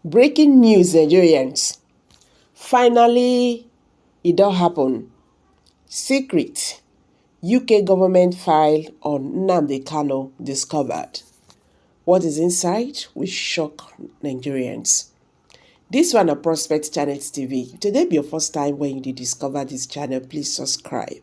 Breaking news, Nigerians. Finally, it don't happen. Secret UK government file on Nnamdi Kanu discovered. What is inside will shock Nigerians. This one a Prospect Channels TV. If today be your first time when you did discover this channel, please subscribe,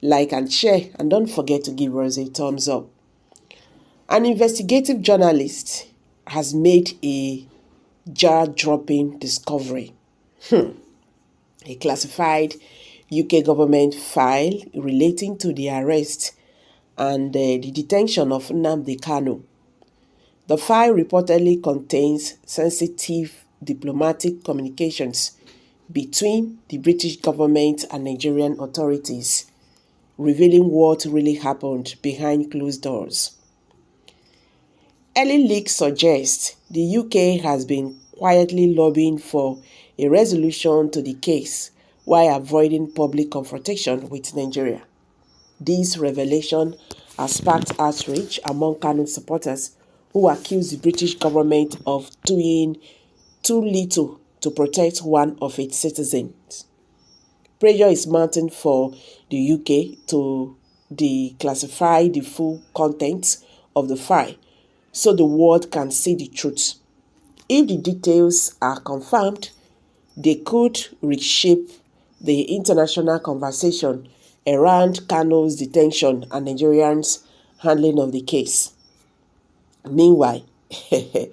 like and share, and don't forget to give us a thumbs up. An investigative journalist has made a jaw-dropping discovery. A classified UK government file relating to the arrest and the detention of Nnamdi Kanu. The file reportedly contains sensitive diplomatic communications between the British government and Nigerian authorities, revealing what really happened behind closed doors. Early leaks suggest the UK has been quietly lobbying for a resolution to the case while avoiding public confrontation with Nigeria. This revelation has sparked outrage among Kanu supporters who accuse the British government of doing too little to protect one of its citizens. Pressure is mounting for the UK to declassify the full contents of the file so the world can see the truth. If the details are confirmed, they could reshape the international conversation around Kanu's detention and Nigerians' handling of the case. Meanwhile, this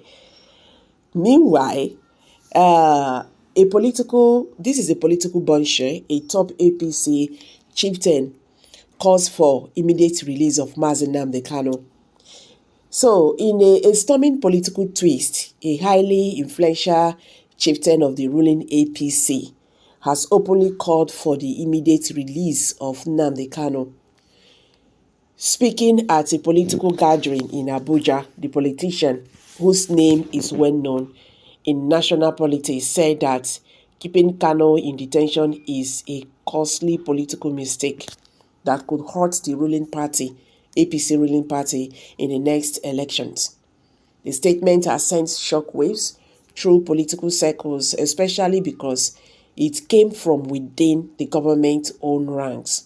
is a political bombshell. A top APC chieftain calls for immediate release of Nnamdi Kanu. So, in a storming political twist, a highly influential chieftain of the ruling APC has openly called for the immediate release of Nnamdi Kanu. Speaking at a political gathering in Abuja, the politician, whose name is well known in national politics, said that keeping Kanu in detention is a costly political mistake that could hurt the ruling party, APC ruling party, in the next elections. The statement has sent shockwaves through political circles, especially because it came from within the government's own ranks.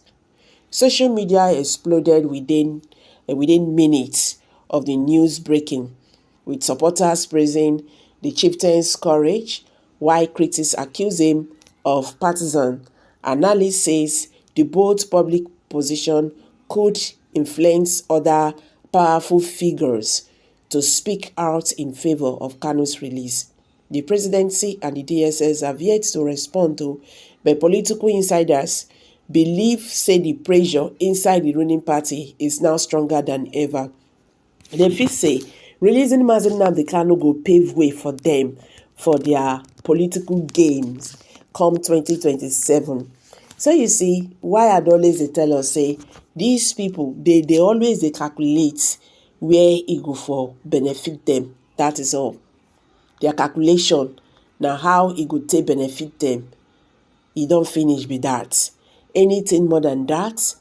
Social media exploded within minutes of the news breaking, with supporters praising the chieftain's courage, while critics accuse him of partisan. Analysts says the bold public position could influence other powerful figures to speak out in favor of Kanu's release. The presidency and the DSS have yet to respond to, but political insiders say the pressure inside the ruling party is now stronger than ever. They feel say releasing Nnamdi Kanu go pave way for them for their political gains come 2027. So you see, why I'd always they tell us say these people they always they calculate where it go for benefit them. That is all. Their calculation now how it could take benefit them. It don't finish with that. Anything more than that,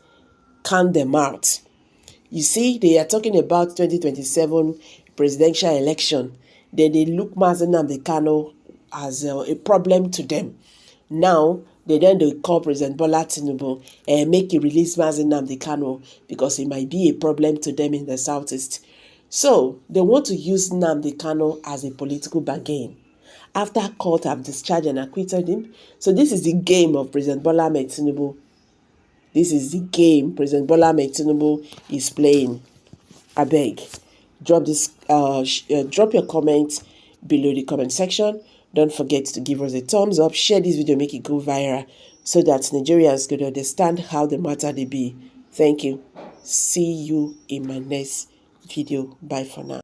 count them out. You see, they are talking about 2027 presidential election. Then they look Nnamdi Kanu as a problem to them. Now, they call President Bola Tinubu and make it release Nnamdi Kanu because it might be a problem to them in the southeast. So, they want to use Nnamdi Kanu as a political bargain. After court have discharged and acquitted him. So this is the game of President Bola Tinubu. This is the game President Bola Tinubu is playing. I beg, drop your comments below the comment section. Don't forget to give us a thumbs up, share this video, make it go viral so that Nigerians could understand how the matter they be. Thank you. See you in my next video. Bye for now.